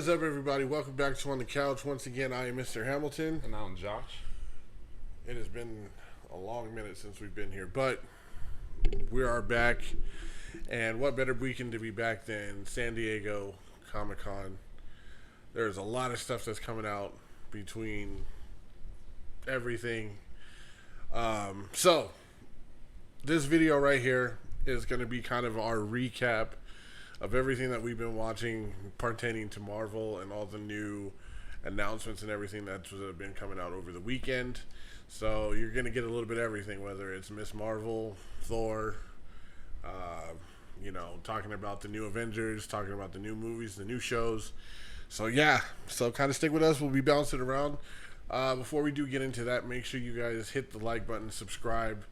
is up, everybody? Welcome back to On the Couch. Once again, I am Mr. Hamilton. And I'm Josh. It has been a long minute since we've been here, but we are back. And what better weekend to be back than San Diego Comic-Con? There's a lot of stuff that's coming out between everything. So, this video right here is going to be kind of our recap of everything that we've been watching pertaining to Marvel and all the new announcements and everything that's been coming out over the weekend. So you're going to get a little bit of everything, whether it's Miss Marvel, Thor, talking about the new Avengers, talking about the new movies, the new shows. So yeah, so kind of stick with us. We'll be bouncing around. Before we do get into that, make sure you guys hit the like button, subscribe,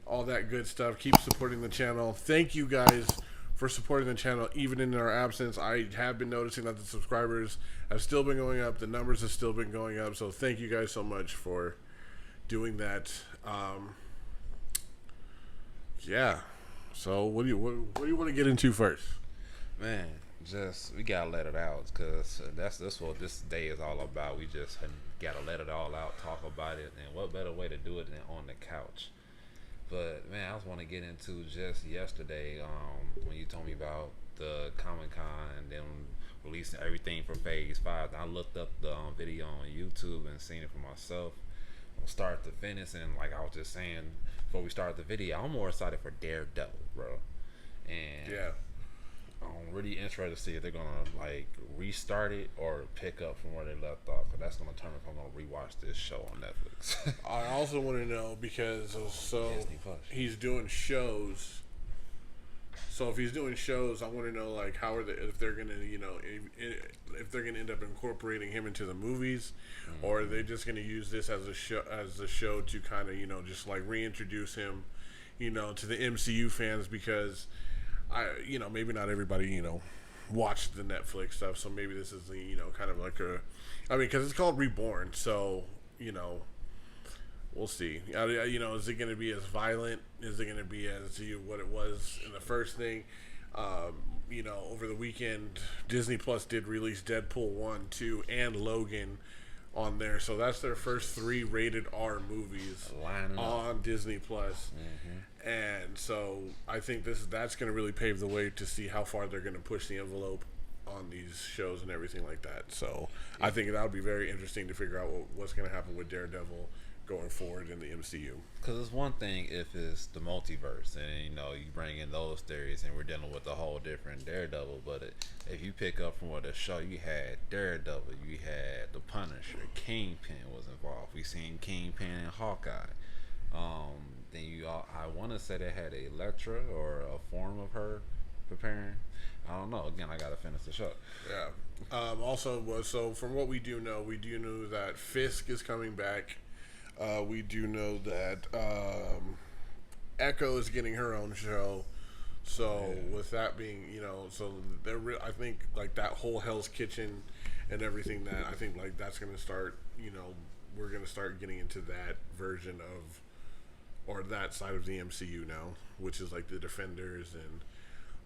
all that good stuff. Keep supporting the channel. Thank you guys for supporting the channel even in our absence. I have been noticing that the subscribers have still been going up. The numbers have still been going up. So thank you guys so much for doing that. Yeah. So what do you want to get into first? Man, we gotta let it out, because that's what this day is all about. We just gotta let it all out, talk about it, and what better way to do it than on the couch. But man, I just want to get into just yesterday, when you told me about the Comic-Con and then releasing everything for Phase 5. I looked up the video on YouTube and seen it for myself from start to finish, and like I was just saying before we started the video, I'm more excited for Daredevil, bro. And yeah, I'm really interested to see if they're gonna like restart it or pick up from where they left off, because that's gonna determine if I'm gonna rewatch this show on Netflix. I also want to know, because he's doing shows. So if he's doing shows, I want to know like how are they, if they're gonna if they're gonna end up incorporating him into the movies, or are they just gonna use this as a show to kind of just like reintroduce him, to the MCU fans, because maybe not everybody watched the Netflix stuff, so maybe this is kind of like because it's called Reborn, so we'll see. Is it going to be as violent? Is it going to be as what it was in the first thing? Over the weekend, Disney Plus did release Deadpool 1, 2, and Logan on there, so that's their first 3 rated R movies on Disney Plus. And so I think that's going to really pave the way to see how far they're going to push the envelope on these shows and everything like that. So I think that'll be very interesting to figure out what's going to happen with Daredevil going forward in the MCU. Because it's one thing if it's the multiverse and you bring in those theories and we're dealing with a whole different Daredevil, but if you pick up from what the show, you had Daredevil, you had the Punisher, Kingpin was involved. We seen Kingpin and Hawkeye. Then I want to say they had a Elektra or a form of her preparing. I don't know. Again, I gotta finish the show. Yeah. Also, so from what we do know that Fisk is coming back. We do know that Echo is getting her own show. So with that being, so I think like that whole Hell's Kitchen and everything, that I think like that's gonna start. We're gonna start getting into that version of, or that side of the MCU now, which is like the Defenders and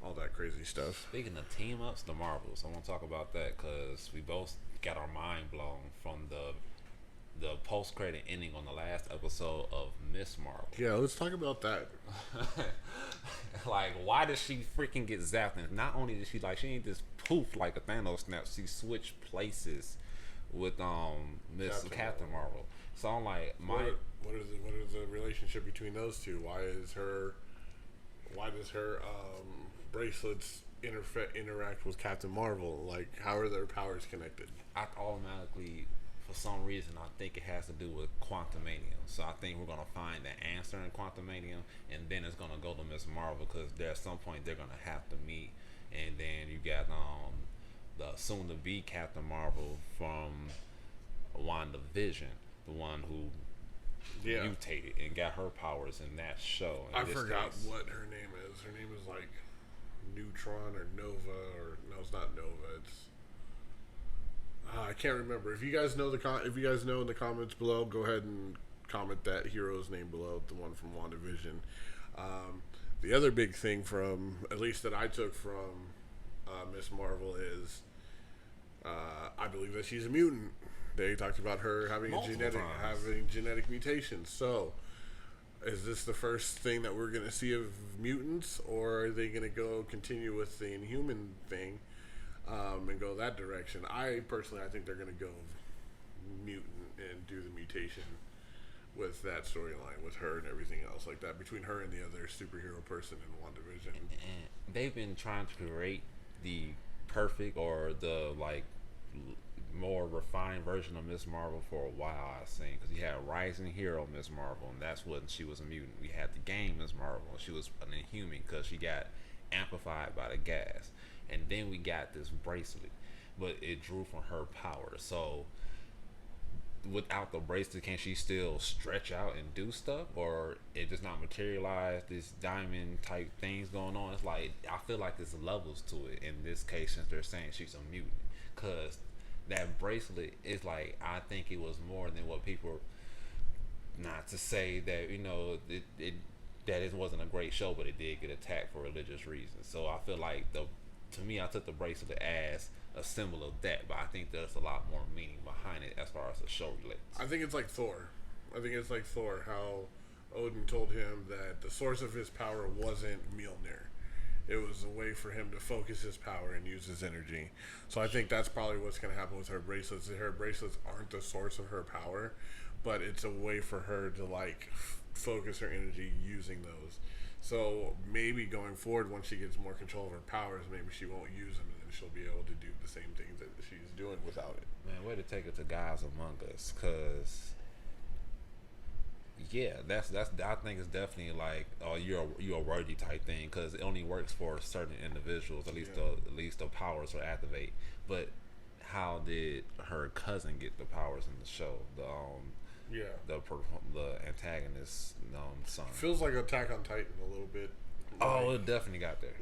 all that crazy stuff. Speaking of team ups, the Marvels, I want to talk about that because we both got our mind blown from the post-credit ending on the last episode of Miss Marvel. Yeah, let's talk about that. Like, why did she freaking get zapped? And not only did she ain't just poof like a Thanos snap, she switched places with Miss Captain Marvel. So I'm like, what is the relationship between those two? Why does her bracelets interact with Captain Marvel? Like, how are their powers connected? I automatically, for some reason, I think it has to do with Quantumanium. So I think we're gonna find the answer in Quantumanium, and then it's gonna go to Miss Marvel, because at some point they're gonna have to meet. And then you got the soon-to-be Captain Marvel from WandaVision, the one who mutated and got her powers in that show. I forgot what her name is. Her name is like Neutron or Nova, or no, it's not Nova. It's I can't remember. If you guys know in the comments below, go ahead and comment that hero's name below, the one from WandaVision. The other big thing from, at least that I took from Miss Marvel, is I believe that she's a mutant. They talked about her having genetic mutations. So, is this the first thing that we're going to see of mutants, or are they going to continue with the Inhuman thing and go that direction? I think they're going to go mutant and do the mutation with that storyline with her and everything else like that, between her and the other superhero person in WandaVision. And they've been trying to create the perfect or the more refined version of Miss Marvel for a while, I think, because you had Rising Hero Miss Marvel, and that's when she was a mutant. We had the game Miss Marvel, and she was an Inhuman because she got amplified by the gas. And then we got this bracelet, but it drew from her power. So without the bracelet, can she still stretch out and do stuff, or it does not materialize? This diamond type things going on. It's like, I feel like there's levels to it in this case, since they're saying she's a mutant, because that bracelet is like, I think it was more than what people, not to say that, that it wasn't a great show, but it did get attacked for religious reasons. So I feel like to me, I took the bracelet as a symbol of that, but I think there's a lot more meaning behind it as far as the show relates. I think it's like Thor. How Odin told him that the source of his power wasn't Mjolnir. It was a way for him to focus his power and use his energy. So I think that's probably what's going to happen with her bracelets. Her bracelets aren't the source of her power, but it's a way for her to focus her energy using those. So maybe going forward, once she gets more control of her powers, maybe she won't use them, and then she'll be able to do the same things that she's doing without it. Man, way to take it to Guys Among Us, because yeah, that's I think it's definitely like, oh, you're a worthy type thing, because it only works for certain individuals. At least the powers will activate. But how did her cousin get the powers in the show? The antagonist son. Feels like Attack on Titan a little bit. It definitely got there.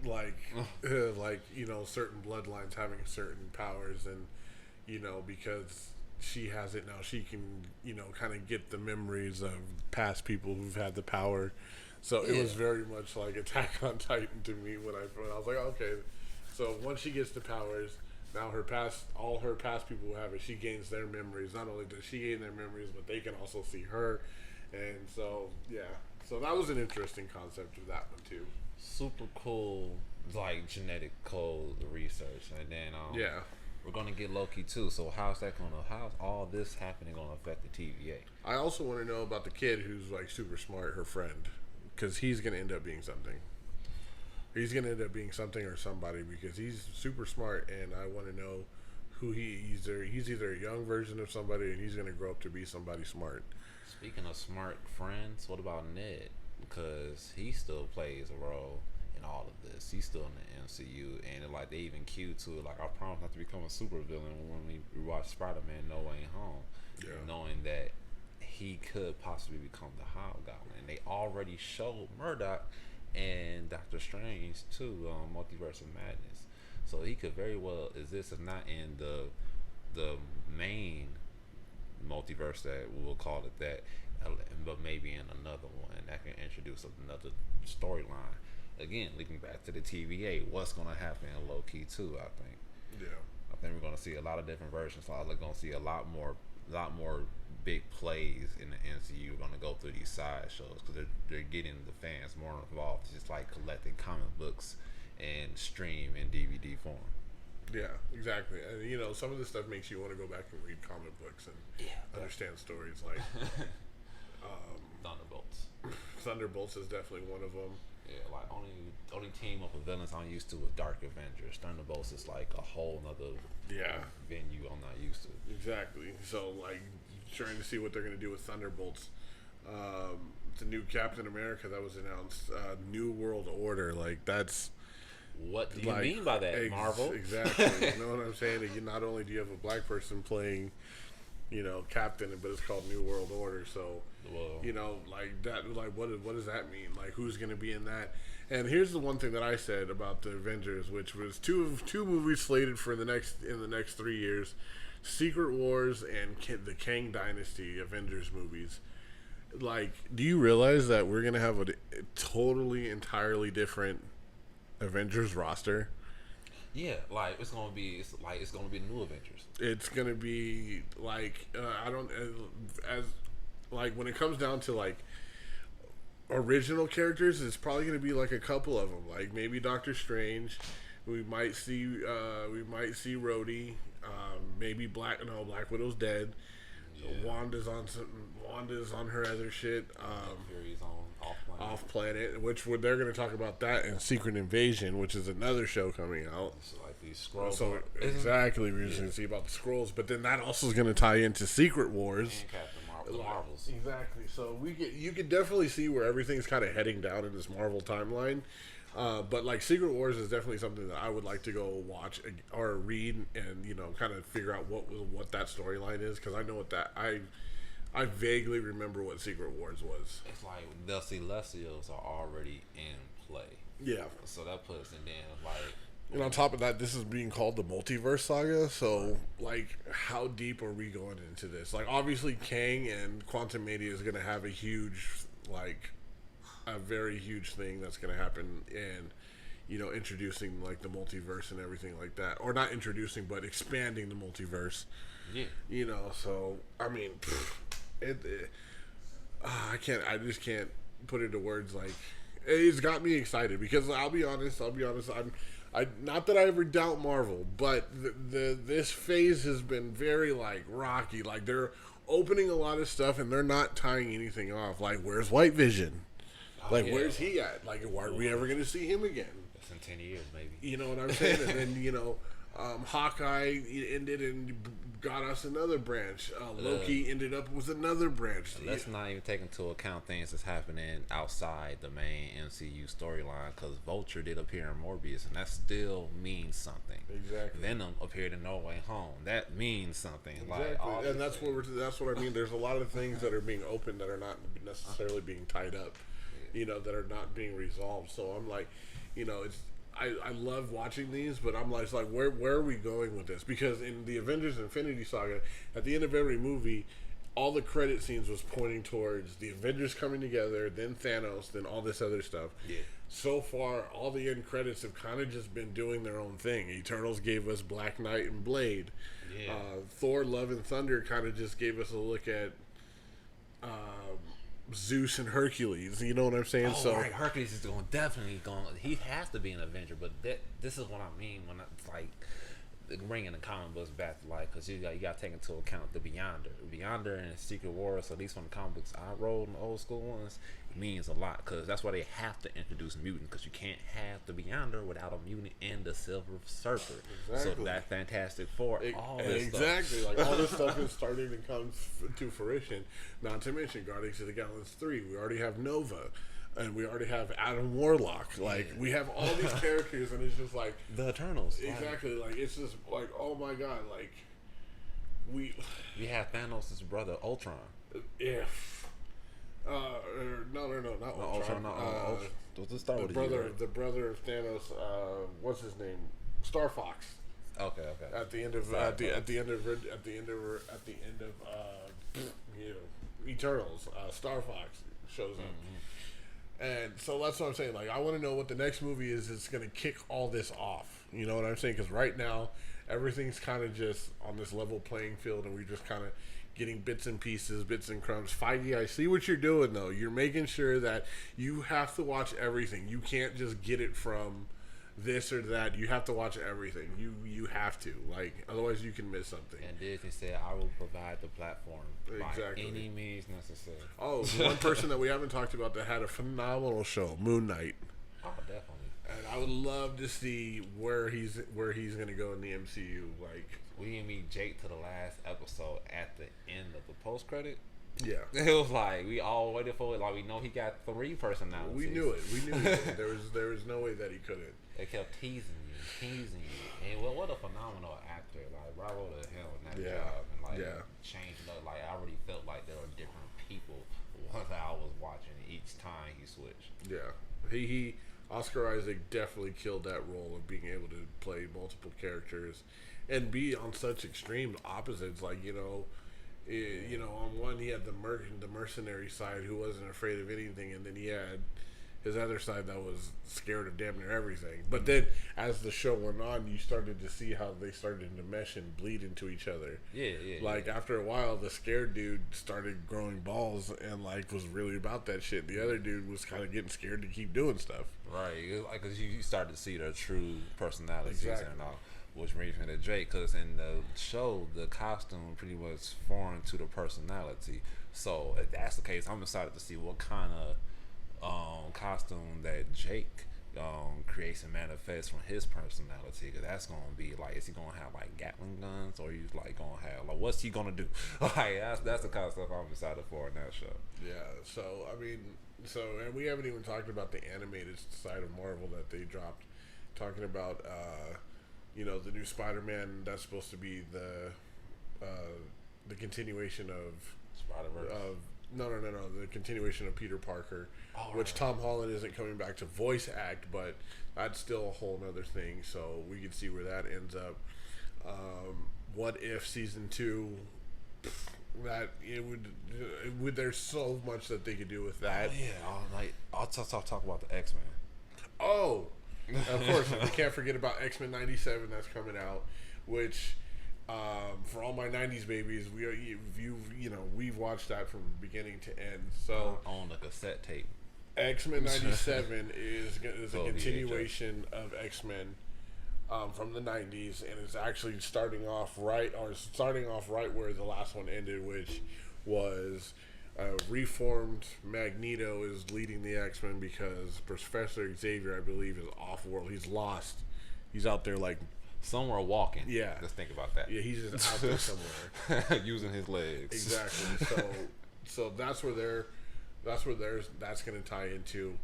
Certain bloodlines having certain powers, and because she has it now, she can kind of get the memories of past people who've had the power. So it was very much like Attack on Titan to me when I was like, okay. So once she gets the powers, now all her past people who have it, she gains their memories. Not only does she gain their memories, but they can also see her. And so, yeah. So that was an interesting concept of that one, too. Super cool, genetic code research. And then, we're going to get Loki, too. So how's all this happening going to affect the TVA? I also want to know about the kid who's, super smart, her friend. Because he's going to end up being something. He's going to end up being something or somebody, because he's super smart, and I want to know who he's either a young version of somebody, and he's going to grow up to be somebody smart. Speaking of smart friends, what about Ned? Because he still plays a role in all of this. He's still in the MCU, and they even cued to it. I promise not to become a supervillain when we watch Spider-Man No Way Home, knowing that he could possibly become the Hobgoblin. And they already showed Murdoch and Doctor Strange too, Multiverse of Madness. So he could very well exist, if not in the main multiverse, that we'll call it that, but maybe in another one that can introduce another storyline. Again, linking back to the TVA, what's going to happen in Loki too? I think. Yeah. I think we're going to see a lot of different versions. We're going to see a lot more big plays in the MCU. We're going to go through these side shows, because they're getting the fans more involved, just like collecting comic books and stream in DVD form. Yeah, exactly. And some of this stuff makes you want to go back and read comic books and understand stories like Thunderbolts. Thunderbolts is definitely one of them. Yeah, only team up of villains I'm used to with Dark Avengers. Thunderbolts is like a whole nother venue I'm not used to. Exactly. So trying to see what they're going to do with Thunderbolts. The new Captain America that was announced, New World Order. That's what do you mean by that, Marvel? Exactly. You know what I'm saying? Not only do you have a black person playing, Captain, but it's called New World Order. So, what does that mean? Who's going to be in that? And here's the one thing that I said about the Avengers, which was two movies slated for in the next 3 years: Secret Wars and the Kang Dynasty Avengers movies. Do you realize that we're going to have a totally, entirely different Avengers roster? Yeah, like it's gonna be new Avengers. It's gonna be like I don't as like when it comes down to like original characters, it's probably gonna be like a couple of them, like maybe Doctor Strange. We might see Rhodey. Maybe Black Widow's dead. Yeah. Wanda's on her other shit. Fury's on Off planet, which they're going to talk about that in Secret Invasion, which is another show coming out. So like these scrolls. So exactly, we're just going to see about the scrolls, but then that also is going to tie into Secret Wars. And Captain Marvel, the Marvels. Exactly. So you can definitely see where everything's kind of heading down in this Marvel timeline. But like Secret Wars is definitely something that I would like to go watch or read and kind of figure out what that storyline is, because I know what that I vaguely remember what Secret Wars was. It's like the Celestials are already in play. Yeah. So that puts, and then like. And on top of that, this is being called the Multiverse Saga. So like, how deep are we going into this? Like, obviously, Kang and Quantum Mania is going to have a very huge thing that's going to happen, and introducing like the multiverse and everything like that, or not introducing but expanding the multiverse. Yeah. So I mean, I just can't put into words. Like, it's got me excited because I'll be honest, I not that I ever doubt Marvel, but this phase has been very like rocky. Like, they're opening a lot of stuff and they're not tying anything off. Like, where's White Vision? Like, where's he at? Like, are we ever going to see him again? That's in 10 years, maybe. You know what I'm saying? And then, Hawkeye ended and got us another branch. Loki ended up with another branch. Let's not even take into account things that's happening outside the main MCU storyline, because Vulture did appear in Morbius, and that still means something. Exactly. Venom appeared in No Way Home. That means something. Exactly. Like, and that's what I mean. There's a lot of things that are being opened that are not necessarily being tied up. That are not being resolved. So I'm like, I love watching these, but I'm like, where are we going with this? Because in the Avengers Infinity Saga, at the end of every movie, all the credit scenes was pointing towards the Avengers coming together, then Thanos, then all this other stuff. Yeah. So far, all the end credits have kind of just been doing their own thing. Eternals gave us Black Knight and Blade. Yeah. Thor: Love and Thunder kind of just gave us a look at Zeus and Hercules. You know what I'm saying? Oh, right. Hercules is definitely going. He has to be an Avenger, but this is what I mean when it's like bringing the comic books back to life, because you got to take into account the Beyonder and Secret Wars. At least from the comic books I wrote in the old school ones, it means a lot, because that's why they have to introduce mutant, because you can't have the Beyonder without a mutant and the Silver Surfer. Exactly. So that Fantastic Four, all this exactly stuff. Like, all this stuff is starting to come to fruition. Not to mention Guardians of the Galaxy 3. We already have Nova. And we already have Adam Warlock. Like, we have all these characters, and it's just like the Eternals. Exactly. Like, it's just like, oh my god. Like, we have Thanos' brother Ultron. If no, not Ultron. The brother of Thanos. What's his name? Star Fox. Okay. At the end of Eternals, Star Fox shows up. Mm-hmm. And so that's what I'm saying. Like, I want to know what the next movie is that's going to kick all this off. You know what I'm saying? Because right now, everything's kind of just on this level playing field, and we're just kind of getting bits and pieces, bits and crumbs. Feige, I see what you're doing, though. You're making sure that you have to watch everything. You can't just get it from this or that. You have to watch everything. You have to. Like, otherwise you can miss something. And Disney said, I will provide the platform by any means necessary. Oh, one person that we haven't talked about that had a phenomenal show, Moon Knight. Oh, definitely. And I would love to see where he's going to go in the MCU. Like, we didn't meet Jake to the last episode at the end of the post credit. Yeah, it was like we all waited for it. Like, we know he got 3 personalities. We knew it. There was no way that he couldn't. They kept teasing you, and what a phenomenal actor! Like, bravo to him in that job, and changed up. Like, I already felt like there were different people once I was watching each time he switched. Yeah, he Oscar Isaac definitely killed that role of being able to play multiple characters and be on such extreme opposites. Like, on one he had the mercenary side who wasn't afraid of anything, and then he had his other side that was scared of damn near everything. But then, as the show went on, you started to see how they started to mesh and bleed into each other. Like after a while, the scared dude started growing balls and like was really about that shit. The other dude was kind of getting scared to keep doing stuff. Right, like cause you start to see their true personalities Exactly. and all. Which brings me to Drake, because in the show, the costume pretty much foreign to the personality. So if that's the case, I'm excited to see what kind of costume that Jake creates and manifests from his personality. Because that's gonna be like, is he gonna have like Gatling guns, or he's like gonna have like, what's he gonna do? Like that's the kind of stuff I'm excited for in that show. Yeah. So I mean, and we haven't even talked about the animated side of Marvel that they dropped, talking about. The new Spider-Man, that's supposed to be the continuation of Spider-Verse. No, the continuation of Peter Parker, which Tom Holland isn't coming back to voice act, but that's still a whole nother thing. So we can see where that ends up. What if season 2? That it would. There's so much that they could do with that. Oh yeah, I'll talk about the X-Men. Oh. Of course, we can't forget about X-Men '97 that's coming out, which for all my '90s babies, we've watched that from beginning to end. So on the cassette tape, X-Men '97 is a continuation of X-Men from the '90s, and it's actually starting off right where the last one ended, which was. Reformed Magneto is leading the X-Men because Professor Xavier, I believe, is off-world. He's lost. He's out there like somewhere walking. Yeah, let's think about that. Yeah, he's just out there somewhere using his legs. Exactly. So that's going to tie into.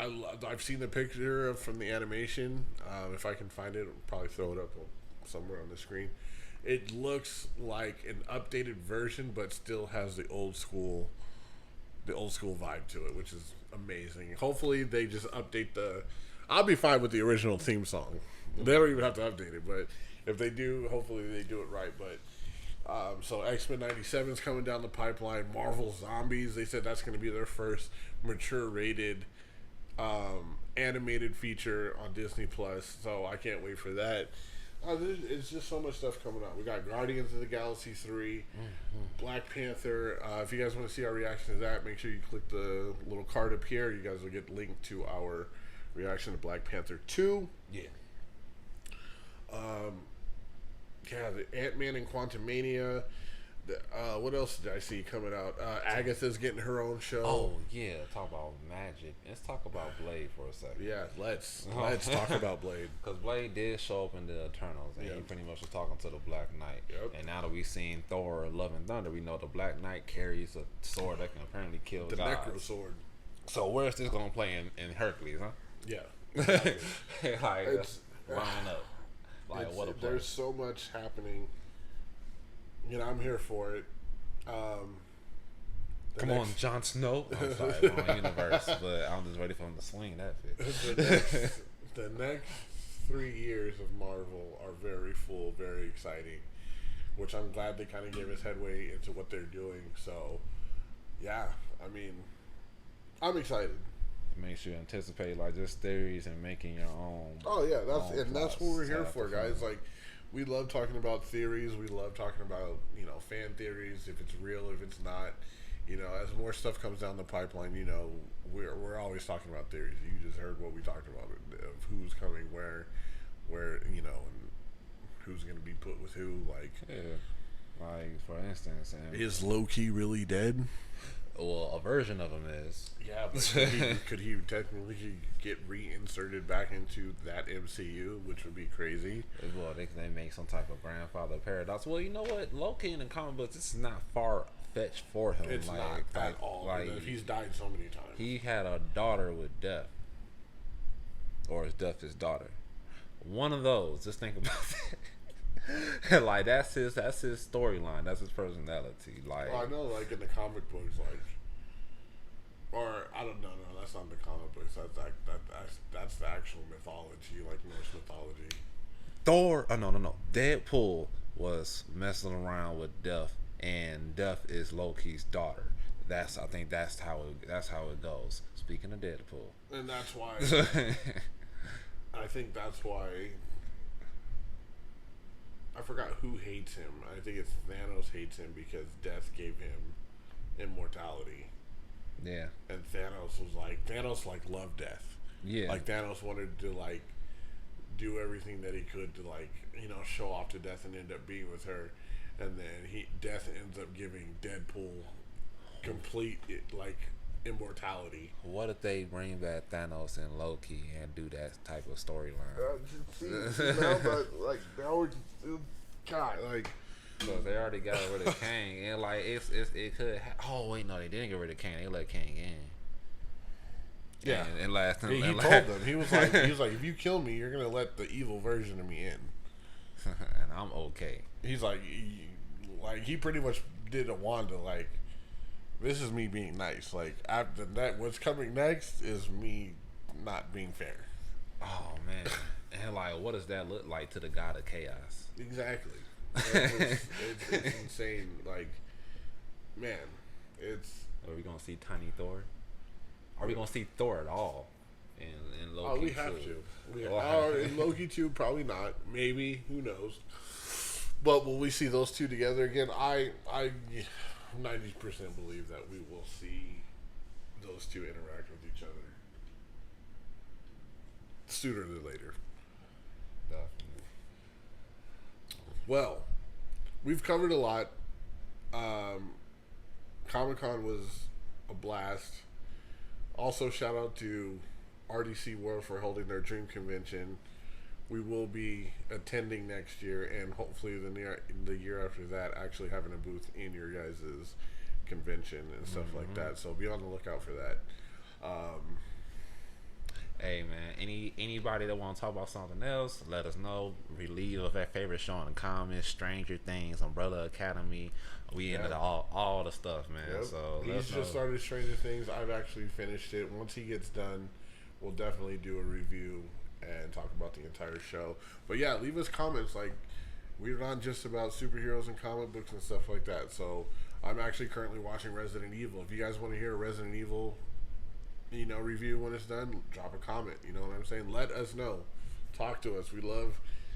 I've seen the picture from the animation. If I can find it, I'll probably throw it up somewhere on the screen. It looks like an updated version, but still has the old school vibe to it, which is amazing. Hopefully, they just update I'll be fine with the original theme song. They don't even have to update it, but if they do, hopefully they do it right. But so X-Men '97 is coming down the pipeline. Marvel Zombies, they said that's going to be their first mature rated animated feature on Disney Plus. So I can't wait for that. It's just so much stuff coming out. We got Guardians of the Galaxy 3, Black Panther. If you guys want to see our reaction to that, make sure you click the little card up here. You guys will get linked to our reaction to Black Panther 2. Yeah. The Ant-Man and Quantumania. What else did I see coming out? Agatha's getting her own show. Oh yeah, talk about magic. Let's talk about Blade for a second. Yeah, let's talk about Blade. Because Blade did show up in the Eternals, and he pretty much was talking to the Black Knight. Yep. And now that we've seen Thor: Love and Thunder, we know the Black Knight carries a sword that can apparently kill the gods. Necro Sword. So where's this gonna play in Hercules, huh? Yeah. Exactly. It's line up. Like what a play. There's so much happening. I'm here for it. Come on, Jon Snow. I'm sorry, wrong universe, but I'm just ready for him to swing that fit. The next 3 years of Marvel are very full, very exciting, which I'm glad they kind of gave us headway into what they're doing. So, yeah, I mean, I'm excited. It makes you anticipate like just theories and making your own. Oh yeah, that's what we're here for, guys. Like, we love talking about theories. We love talking about fan theories. If it's real, if it's not. As more stuff comes down the pipeline, we're always talking about theories. You just heard what we talked about of who's coming where, and who's going to be put with who. Like, like for instance, is Loki really dead? Well, a version of him is. Yeah, but could he technically get reinserted back into that MCU, which would be crazy? Well, they make some type of grandfather paradox. Well, you know what? Loki in the comic books, this is not far fetched for him. It's not at all. Like, he's died so many times. He had a daughter with Death, or is Death his daughter? One of those. Just think about that. Like that's his storyline. That's his personality. Like, I know, like in the comic books, like, or I don't know. No, that's not the comic books. That's the actual mythology, like Norse mythology. Thor. Oh no. Deadpool was messing around with Death, and Death is Loki's daughter. I think that's how it goes. Speaking of Deadpool, and that's why I think that's why I forgot who hates him. I think it's Thanos hates him because death gave him immortality. Yeah. And Thanos loved death. Yeah. Like Thanos wanted to like do everything that he could to like, show off to death and end up being with her. And then death ends up giving Deadpool complete immortality. What if they bring back Thanos and Loki and do that type of storyline? Because they already got rid of Kang, and it could. Oh wait, no, they didn't get rid of Kang. They let Kang in. Yeah, and last he told them he was like, if you kill me, you're gonna let the evil version of me in, and I'm okay. He's like he pretty much did a Wanda like. This is me being nice. Like after that, what's coming next is me not being fair. Oh man, and what does that look like to the god of chaos? Exactly. It's insane. Like, man, Are we gonna see Tiny Thor? Are we gonna see Thor at all? In Loki? Oh, we have to. In Loki 2, probably not. Maybe. Who knows? But will we see those two together again? I 90% believe that we will see those two interact with each other sooner than later. Definitely. Well, we've covered a lot. Comic-Con was a blast. Also, shout out to RDC World for holding their dream convention. We will be attending next year, and hopefully the year after that, actually having a booth in your guys' convention and stuff like that. So be on the lookout for that. Hey man, anybody that want to talk about something else, let us know. Relieve of that favorite show in the comments. Stranger Things, Umbrella Academy. We into all the stuff, man. Yep. So he's just started Stranger Things. I've actually finished it. Once he gets done, we'll definitely do a review and talk about the entire show. But yeah, leave us comments. Like, we're not just about superheroes and comic books and stuff like that. So I'm actually currently watching Resident Evil. If you guys want to hear a Resident Evil review when it's done, drop a comment. You know what I'm saying? Let us know. Talk to us. We love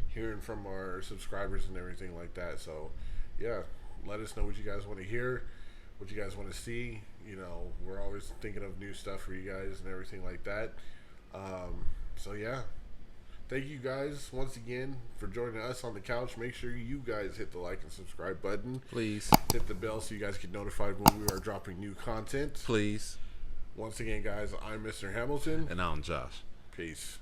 hearing from our subscribers and everything like that. So yeah, let us know what you guys want to hear, what you guys want to see. We're always thinking of new stuff for you guys and everything like that. So yeah, thank you guys once again for joining us on the couch. Make sure you guys hit the like and subscribe button. Please hit the bell so you guys get notified when we are dropping new content. Please. Once again, guys, I'm Mr. Hamilton. And I'm Josh. Peace.